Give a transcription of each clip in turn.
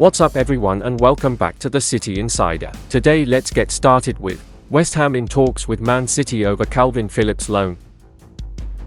What's up everyone and welcome back to the City Insider. Today let's get started with West Ham in talks with Man City over Kalvin Phillips loan.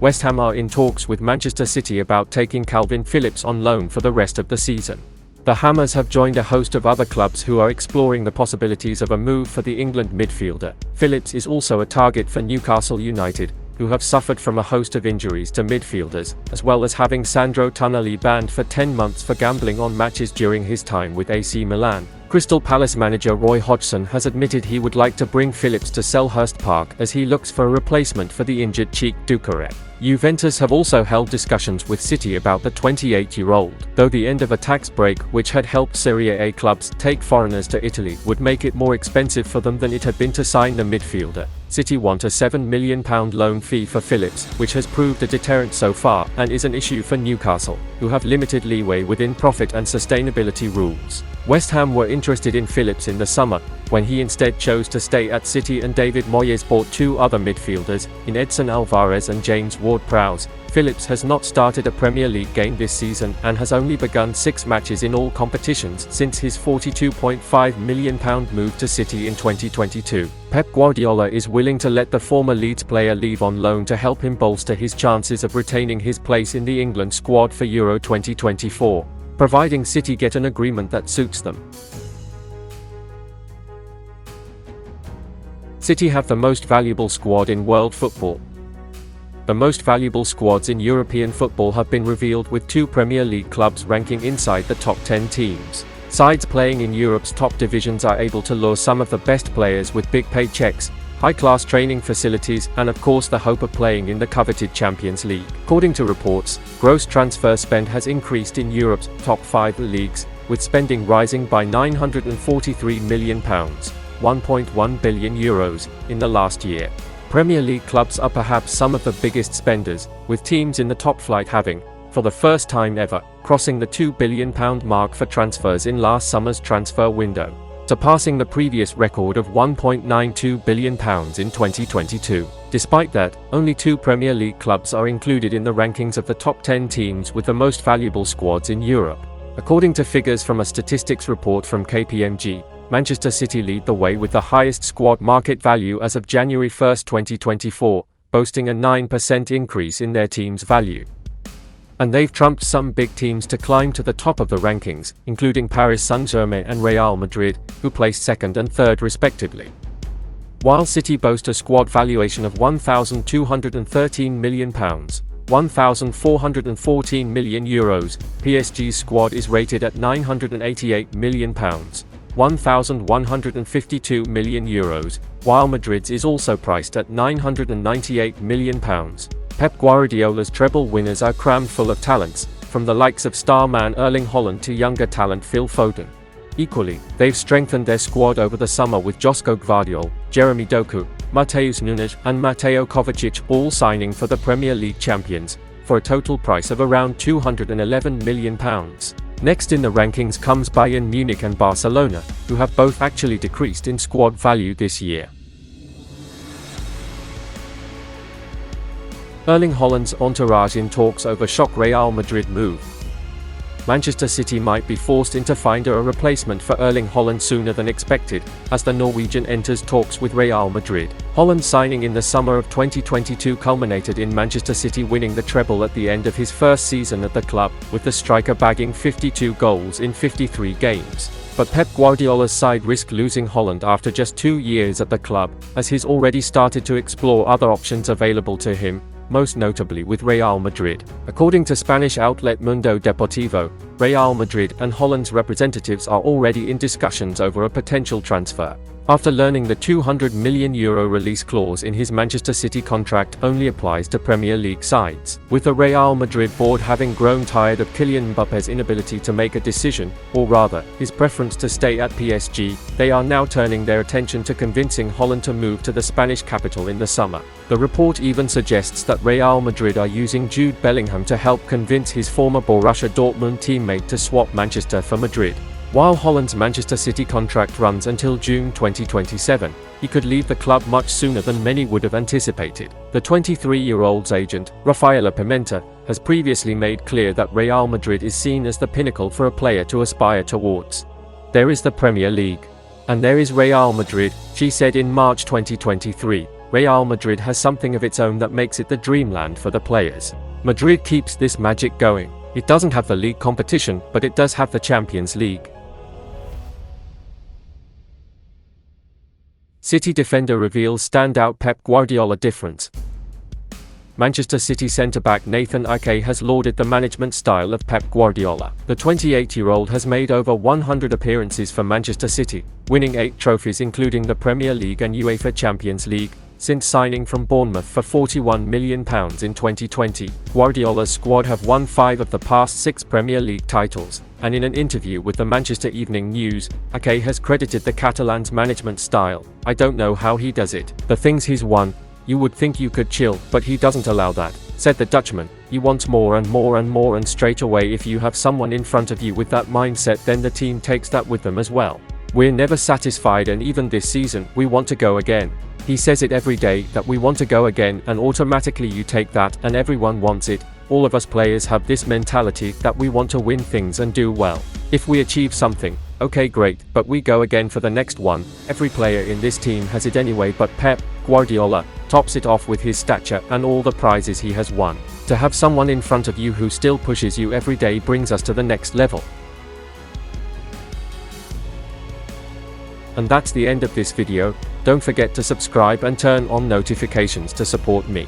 West Ham are in talks with Manchester City about taking Kalvin Phillips on loan for the rest of the season. The Hammers have joined a host of other clubs who are exploring the possibilities of a move for the England midfielder. Phillips is also a target for Newcastle United, who have suffered from a host of injuries to midfielders, as well as having Sandro Tonali banned for 10 months for gambling on matches during his time with AC Milan. Crystal Palace manager Roy Hodgson has admitted he would like to bring Phillips to Selhurst Park as he looks for a replacement for the injured Cheikh Doucouré. Juventus have also held discussions with City about the 28-year-old, though the end of a tax break which had helped Serie A clubs take foreigners to Italy would make it more expensive for them than it had been to sign the midfielder. City want a £7 million loan fee for Phillips, which has proved a deterrent so far, and is an issue for Newcastle, who have limited leeway within profit and sustainability rules. West Ham were interested in Phillips in the summer, when he instead chose to stay at City, and David Moyes bought two other midfielders, in Edson Alvarez and James Ward-Prowse. Phillips has not started a Premier League game this season and has only begun 6 matches in all competitions since his £42.5 million move to City in 2022. Pep Guardiola is willing to let the former Leeds player leave on loan to help him bolster his chances of retaining his place in the England squad for Euro 2024, providing City get an agreement that suits them. City have the most valuable squad in world football. The most valuable squads in European football have been revealed, with 2 Premier League clubs ranking inside the top 10 teams. Sides playing in Europe's top divisions are able to lure some of the best players with big paychecks, high-class training facilities, and of course the hope of playing in the coveted Champions League. According to reports, gross transfer spend has increased in Europe's top 5 leagues, with spending rising by £943 million, €1.1 billion, in the last year. Premier League clubs are perhaps some of the biggest spenders, with teams in the top flight having, for the first time ever, crossing the £2 billion mark for transfers in last summer's transfer window, surpassing the previous record of £1.92 billion in 2022. Despite that, only 2 Premier League clubs are included in the rankings of the top 10 teams with the most valuable squads in Europe. According to figures from a statistics report from KPMG, Manchester City lead the way with the highest squad market value as of January 1, 2024, boasting a 9% increase in their team's value. And they've trumped some big teams to climb to the top of the rankings, including Paris Saint-Germain and Real Madrid, who placed 2nd and 3rd respectively. While City boast a squad valuation of £1,213 million, €1,414 million, PSG's squad is rated at £988 million, €1,152 million, while Madrid's is also priced at £998 million. Pep Guardiola's treble winners are crammed full of talents, from the likes of star man Erling Haaland to younger talent Phil Foden. Equally, they've strengthened their squad over the summer with Josko Gvardiol, Jeremy Doku, Matheus Nunes and Mateo Kovacic all signing for the Premier League champions, for a total price of around £211 million. Next in the rankings comes Bayern Munich and Barcelona, who have both actually decreased in squad value this year. Erling Haaland's entourage in talks over shock Real Madrid move. Manchester City might be forced into finding a replacement for Erling Haaland sooner than expected, as the Norwegian enters talks with Real Madrid. Haaland's signing in the summer of 2022 culminated in Manchester City winning the treble at the end of his first season at the club, with the striker bagging 52 goals in 53 games. But Pep Guardiola's side risk losing Haaland after just 2 years at the club, as he's already started to explore other options available to him, most notably with Real Madrid. According to Spanish outlet Mundo Deportivo, Real Madrid and Haaland's representatives are already in discussions over a potential transfer, after learning the €200 million release clause in his Manchester City contract only applies to Premier League sides. With the Real Madrid board having grown tired of Kylian Mbappe's inability to make a decision, or rather, his preference to stay at PSG, they are now turning their attention to convincing Haaland to move to the Spanish capital in the summer. The report even suggests that Real Madrid are using Jude Bellingham to help convince his former Borussia Dortmund teammate to swap Manchester for Madrid. While Haaland's Manchester City contract runs until June 2027, he could leave the club much sooner than many would have anticipated. The 23-year-old's agent, Rafaela Pimenta, has previously made clear that Real Madrid is seen as the pinnacle for a player to aspire towards. There is the Premier League. And there is Real Madrid, she said in March 2023. Real Madrid has something of its own that makes it the dreamland for the players. Madrid keeps this magic going. It doesn't have the league competition, but it does have the Champions League. City defender reveals standout Pep Guardiola difference. Manchester City centre-back Nathan Ake has lauded the management style of Pep Guardiola. The 28-year-old has made over 100 appearances for Manchester City, winning 8 trophies including the Premier League and UEFA Champions League. Since signing from Bournemouth for £41 million in 2020, Guardiola's squad have won 5 of the past 6 Premier League titles, and in an interview with the Manchester Evening News, Ake has credited the Catalan's management style. "I don't know how he does it. The things he's won, you would think you could chill, but he doesn't allow that," said the Dutchman. "He wants more and more and more, and straight away if you have someone in front of you with that mindset, then the team takes that with them as well. We're never satisfied, and even this season, we want to go again. He says it every day, that we want to go again, and automatically you take that, and everyone wants it. All of us players have this mentality that we want to win things and do well. If we achieve something, okay great, but we go again for the next one. Every player in this team has it anyway, but Pep Guardiola tops it off with his stature and all the prizes he has won. To have someone in front of you who still pushes you every day brings us to the next level." And that's the end of this video. Don't forget to subscribe and turn on notifications to support me.